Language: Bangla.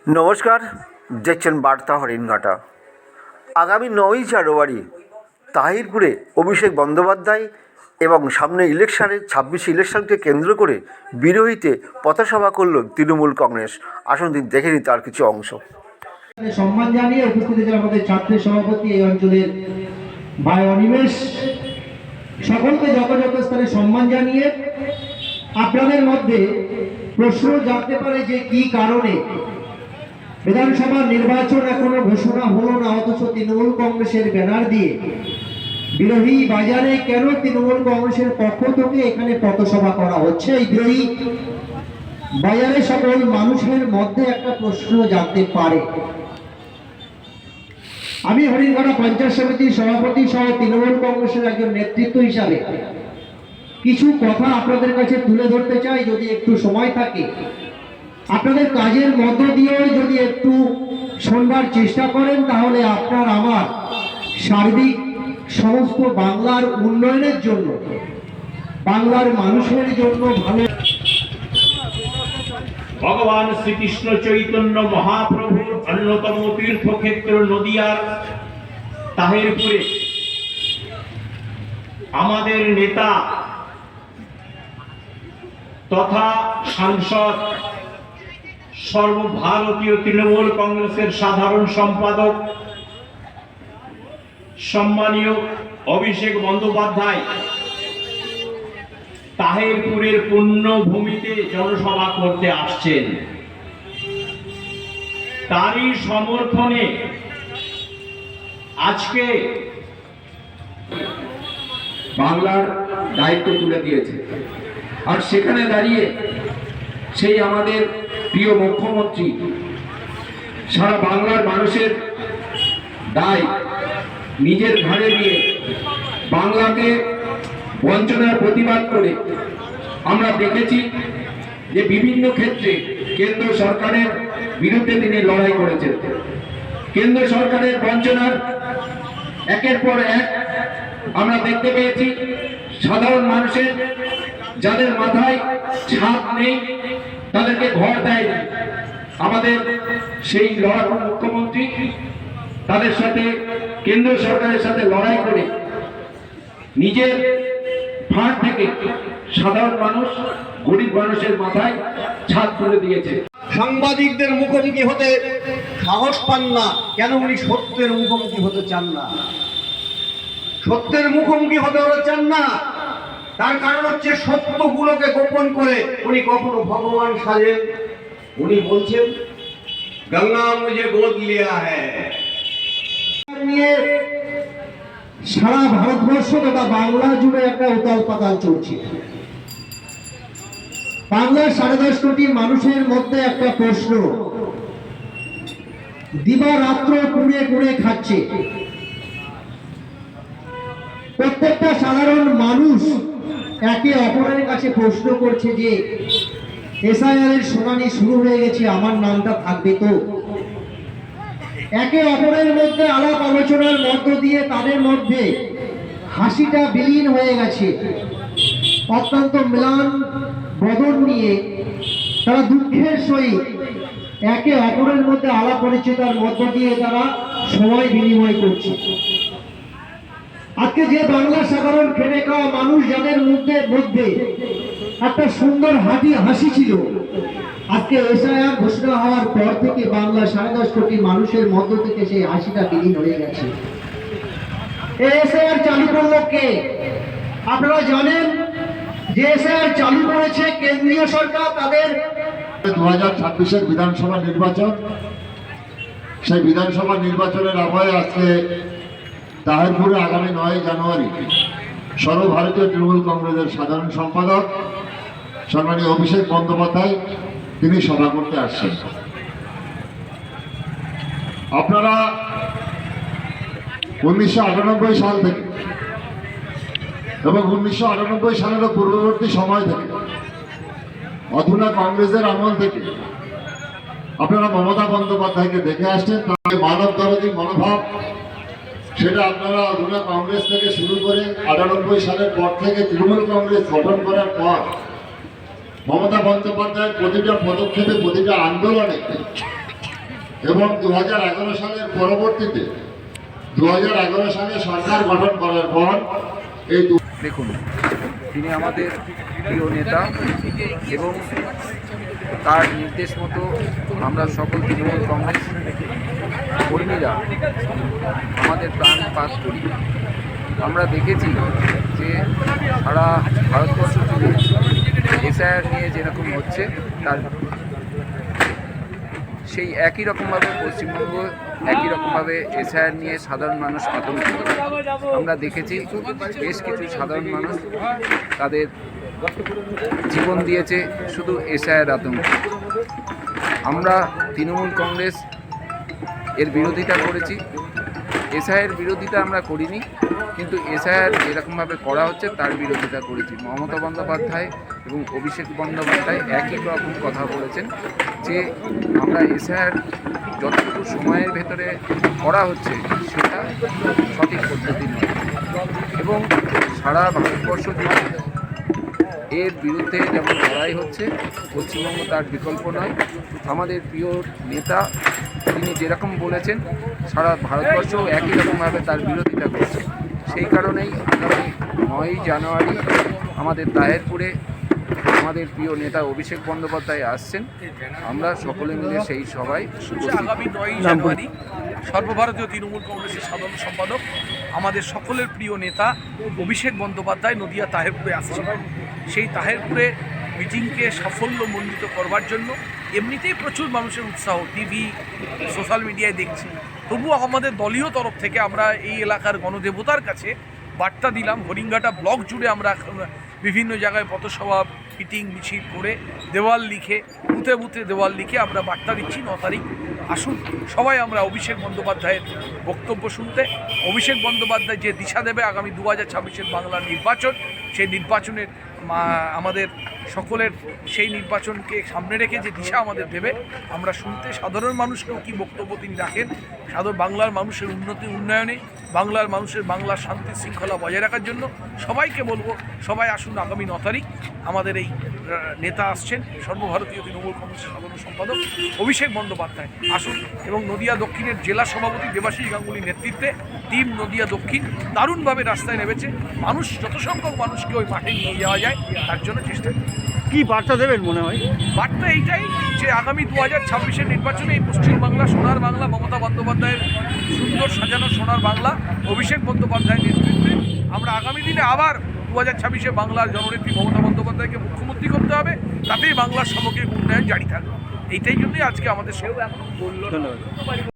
নমস্কার, দেখছেন বার্তা হরিণঘাটা। আগামী 9ই জানুয়ারি তাহিরপুরে অভিষেক বন্দ্যোপাধ্যায় এবং সামনে ইলেকশানে 26 ইলেকশনকে কেন্দ্র করে বিরোহীতে পথসভা করল তৃণমূল কংগ্রেস। আসুন দেখে নিই তার কিছু অংশ। সম্মান জানিয়ে উপস্থিত আছেন আমাদের ছাত্রের সভাপতি এই অঞ্চলের ভাই অনিমেষ। সকলকে যথাযথ স্থানে সম্মান জানিয়ে আপনাদের মধ্যে প্রশ্ন জানতে পারে যে কি কারণে বিধানসভা নির্বাচন এখনো ঘোষণা হলো না, অথচ তৃণমূল কংগ্রেসের ব্যানার দিয়ে বিরোহী বাজারে কেন তৃণমূল কংগ্রেসের পক্ষ থেকে এখানে পথসভা করা হচ্ছে। এই বিরোহী বাজারে সকল মানুষের মধ্যে একটা প্রশ্ন জানতে পারে। আমি হরিণঘাটা পঞ্চায়েত সমিতির সভাপতি সহ তৃণমূল কংগ্রেসের একজন নেতৃত্ব হিসাবে কিছু কথা আপনাদের কাছে তুলে ধরতে চাই। যদি একটু সময় থাকে, আপনাদের কাজের মধ্য দিয়েও যদি একটু শোনবার চেষ্টা করেন, তাহলে আপনার আমার সার্বিক সমস্ত বাংলার উন্নয়নের জন্য, বাংলার মানুষের জন্য ভালো। ভগবান শ্রীকৃষ্ণ চৈতন্য মহাপ্রভুর অন্যতম তীর্থক্ষেত্র নদিয়ার তাহিরপুরে আমাদের নেতা তথা সাংসদ, সর্বভারতীয় তৃণমূল কংগ্রেসের সাধারণ সম্পাদক সম্মানীয় অভিষেক বন্দ্যোপাধ্যায় তাহিরপুরের পুণ্যভূমিতে জনসভা করতে আসছেন। তারই সমর্থনে আজকে বাংলার দায়িত্ব তুলে দিয়েছে। আর সেখানে দাঁড়িয়ে সেই আমাদের প্রিয় মুখ্যমন্ত্রী সারা বাংলার মানুষের দায় নিজের ঘাড়ে নিয়ে বাংলাকে বঞ্চনার প্রতিবাদ করে আমরা দেখেছি যে বিভিন্ন ক্ষেত্রে কেন্দ্র সরকারের বিরুদ্ধে তিনি লড়াই করেছেন। কেন্দ্র সরকারের বঞ্চনার একের পর এক আমরা দেখতে পেয়েছি। সাধারণ মানুষের যাদের মাথায় ছাদ নেই তাদেরকে ঘর দেয় আমাদের সেই লড়াকু মুখ্যমন্ত্রী তাদের সাথে কেন্দ্র সরকারের সাথে লড়াই করে নিজের ফাঁক থেকে সাধারণ মানুষ, গরিব মানুষের মাথায় ছাদ তুলে দিয়েছে। সাংবাদিকদের মুখোমুখি হতে সাহস পান না কেন? উনি সত্যের মুখোমুখি হতে চান না, সত্যের মুখোমুখি হতে চান না। তার কারণ হচ্ছে সত্যগুলোকে গোপন করে উনি কখনো ভগবান সাজেন। উনি বলছেন গঙ্গা মুঝে গোদ লিয়া হ্যায় নিয়ে সারা ভারতবর্ষ তথা বাংলা জুড়ে একটা উতাল পাতাল চলছে। বাংলার 10.5 কোটি মানুষের মধ্যে একটা প্রশ্ন দিবারাত্র কুড়ে কুড়ে খাচ্ছে। প্রত্যেকটা সাধারণ মানুষ একে অপরের কাছে প্রশ্ন করছে যে এসআইআর এর শুনানি শুরু হয়ে গেছে, আমার নামটা থাকবে তো? একে অপরের মধ্যে আলাপ আলোচনার মধ্য দিয়ে তাদের মধ্যে হাসিটা বিলীন হয়ে গেছে। অত্যন্ত ম্লান বদন নিয়ে তারা দুঃখের সহিত একে অপরের মধ্যে আলাপ পরিচয়ের মধ্য দিয়ে তারা সময় বিনিময় করছে। আজকে যে বাংলার সাধারণ খেটে খাওয়া মানুষ যাদের মধ্যে একটা সুন্দর হাসি ছিল, আজকে এসআইআর ঘোষণা হওয়ার পর থেকে বাংলা 10.5 কোটি মানুষের মধ্য থেকে সেই হাসিটা বিলীন হয়ে গেছে। এসআইআর চালু করলো কে? আপনারা জানেন যে এসআইআর চালু করেছে কেন্দ্রীয় সরকার। তাদের 2026-এর বিধানসভা নির্বাচন, সেই বিধানসভা নির্বাচনের আবহে আজকে তাহিরপুরে আগামী 9 জানুয়ারি সর্বভারতীয় তৃণমূল কংগ্রেসের সাধারণ সম্পাদক সম্মানীয় অভিষেক বন্দ্যোপাধ্যায় তিনি সভা করতে আসছেন। আপনারা 1998 সাল থেকে এবং 1998 সালেরও পূর্ববর্তী সময় থেকে অধুনা কংগ্রেসের আমল থেকে আপনারা মমতা বন্দ্যোপাধ্যায়কে দেখে আসছেন। তার মানবদরদী মনোভাব সেটা আপনারা অধুনা কংগ্রেস থেকে শুরু করে 98 সালের পর থেকে তৃণমূল কংগ্রেস গঠন করার পর মমতা বন্দ্যোপাধ্যায়ের প্রতিটা পদক্ষেপে, প্রতিটা আন্দোলনে এবং 2011 সালের পরবর্তীতে 2011 সালে সরকার গঠন করার পর এই দেখুন, তিনি আমাদের প্রিয় নেতা এবং তার নির্দেশ মতো আমরা সকল তৃণমূল কংগ্রেস কর্মীরা আমাদের প্রাণপাত করি। আমরা দেখেছি যে সারা ভারতবর্ষ জুড়ে এসআইআর নিয়ে যেরকম হচ্ছে তার সেই একই রকমভাবে পশ্চিমবঙ্গ একই রকমভাবে এসআইআর নিয়ে সাধারণ মানুষ আতঙ্কিত। আমরা দেখেছি বেশ কিছু সাধারণ মানুষ তাদের জীবন দিয়েছে শুধু এসআইআর আতঙ্কে। আমরা তৃণমূল কংগ্রেস এর বিরোধিতা করেছি, এসআইআর বিরোধিতা আমরা করিনি, কিন্তু এসআইআর যেরকমভাবে করা হচ্ছে তার বিরোধিতা করেছি। মমতা বন্দ্যোপাধ্যায় এবং অভিষেক বন্দ্যোপাধ্যায় একই রকম কথা বলেছেন যে আমরা এসআইআর যতটুকু সময়ের ভেতরে করা হচ্ছে সেটা সঠিক পদ্ধতি নয় এবং সারা ভারতবর্ষ জুড়ে এর বিরুদ্ধে যেমন লড়াই হচ্ছে, পশ্চিমবঙ্গ তার বিকল্প নয়। আমাদের প্রিয় নেতা তিনি যেরকম বলেছেন সারা ভারতবর্ষ একই রকমভাবে তার বিরোধিতা করছে। সেই কারণেই আগামী 9ই জানুয়ারি আমাদের তাহেরপুরে আমাদের প্রিয় নেতা অভিষেক বন্দ্যোপাধ্যায় আসছেন। আমরা সকলে মিলে সেই সভায় আগামী 9ই জানুয়ারি সর্বভারতীয় তৃণমূল কংগ্রেসের সাধারণ সম্পাদক আমাদের সকলের প্রিয় নেতা অভিষেক বন্দ্যোপাধ্যায় নদিয়া তাহেরপুরে আসছেন। সেই তাহেরপুরে মিটিংকে সাফল্যমণ্ডিত করবার জন্য এমনিতেই প্রচুর মানুষের উৎসাহ টিভি সোশ্যাল মিডিয়ায় দেখছি, তবুও আমাদের দলীয় তরফ থেকে আমরা এই এলাকার গণদেবতার কাছে বার্তা দিলাম। হরিঙ্গাটা ব্লক জুড়ে আমরা বিভিন্ন জায়গায় পথসভা মিটিং মিছিল করে দেওয়াল লিখে বুথে বুথে দেওয়াল লিখে আমরা বার্তা দিচ্ছি 9 তারিখ আসুন সবাই আমরা অভিষেক বন্দ্যোপাধ্যায়ের বক্তব্য শুনতে। অভিষেক বন্দ্যোপাধ্যায় যে দিশা দেবে আগামী 2026-এর বাংলার নির্বাচন, সেই নির্বাচনের আমাদের সকলের সেই নির্বাচনকে সামনে রেখে যে দিশা আমাদের দেবে আমরা শুনতে, সাধারণ মানুষকেও কী বক্তব্য তিনি রাখেন বাংলার মানুষের উন্নয়নে, বাংলার মানুষের বাংলার শান্তি শৃঙ্খলা বজায় রাখার জন্য সবাইকে বলবো সবাই আসুন আগামী 9 তারিখ। আমাদের এই নেতা আসছেন সর্বভারতীয় তৃণমূল কংগ্রেসের সাধারণ সম্পাদক অভিষেক বন্দ্যোপাধ্যায় আসুন এবং নদিয়া দক্ষিণের জেলা সভাপতি দেবাশিস গাঙ্গুলির নেতৃত্বে টিম নদিয়া দক্ষিণ দারুণভাবে রাস্তায় নেমেছে। মানুষ যত সংখ্যক মানুষকে ওই মাঠে নিয়ে যাওয়া যায় তার জন্য চেষ্টা করি। কি বার্তা দেবেন মনে হয়? বার্তা এইটাই যে আগামী 2026-এর নির্বাচনে এই পশ্চিমবাংলা সোনার বাংলা, মমতা বন্দ্যোপাধ্যায়ের সুন্দর সাজানো সোনার বাংলা অভিষেক বন্দ্যোপাধ্যায়ের নেতৃত্বে আমরা আগামী দিনে আবার 2026-এ বাংলার জননেত্রী মমতা বন্দ্যোপাধ্যায়কে মুখ্যমন্ত্রী করতে হবে, তাতেই বাংলার সামগ্রিক উন্নয়ন জারি থাকবে। এইটাই জন্যই আজকে আমাদের সঙ্গে। ধন্যবাদ।